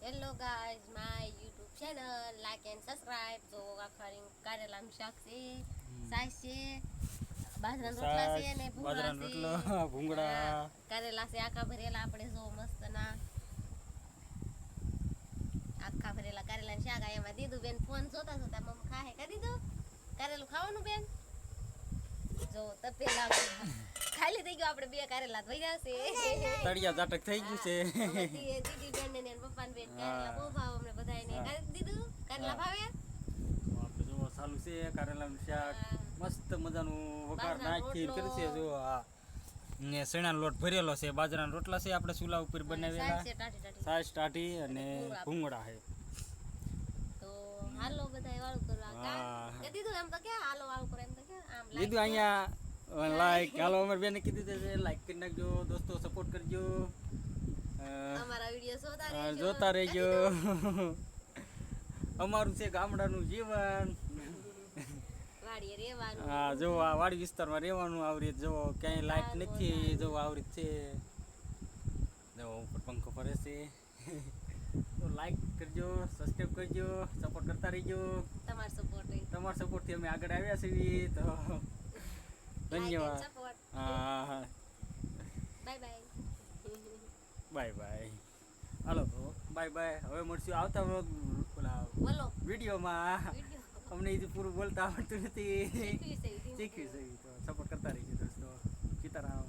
Hello guys my YouTube channel like and subscribe. જો આખરી કારેલાનું શાક છે, સાસ છે, બાજરાના રોટલા છે ને ભૂંગળા કારેલા છે આખા ભરેલા. આપણે જો મસ્ત ના આખા ભરેલા કારેલાનું શાક. એમાં દીધું બેન ફોન જોતા જોતા મમ્મી ખાહે કા દીધું કારેલું ખાવાનું બેન. જો તપેલા ખાલી થઈ ગયો. આપણે બે કારેલા ધોઈ છે, તળિયા ઝાટક થઈ ગયું છે. દીદી બેન ને પપ્પા ને બેન કારેલા બહુ ભાવ અમને બધાને. કરી દીધું કારેલા ભાવે. આપણે જો ચાલુ છે કારેલાનું શાક. મસ્ત મજાનું વઘાર નાખી કર્યું છે. જો આ ને શેણાનો લોટ ભરેલો છે, બાજરાના રોટલા છે આપણે ચૂલા ઉપર બનાવેલા, સાસ ટાટી અને ભૂંગળા છે. તો હાલો બધાય વાળું કરવા કા દીધું એમ તો કે હાલો વાળું કરો એમ તો કે આમ લીધું અહીંયા લાઈક. હાલો અમાર બેને કીધું છે લાઈક કરી નાખજો દોસ્તો, સપોર્ટ કરજો, અમારા વિડિયો જોતા રહેજો. અમારું છે ગામડાનું જીવન. વાડીએ રહેવાનું. હા જો આ વાડી વિસ્તારમાં રહેવાનું. આવરી જો ક્યાંય લાઈટ નથી. જો આવરી છે, જો ઉપર પંખો ફરે છે. તો લાઈક કરજો, સબસ્ક્રાઇબ કરજો, સપોર્ટ કરતા રહેજો. તમારા સપોર્ટથી અમે આગળ આવ્યા છીએ. તો ધન્યવાદ. હા બાય બાય. Bye bye. હાલો તો બાય બાય. હવે મળશું આવતા બોલો વિડીયોમાં. અમને એ પૂરું બોલતા આવડતું નથી, શીખ્યું છે. તો સપોર્ટ કરતા રહીશું દોસ્તો. સીતારામ.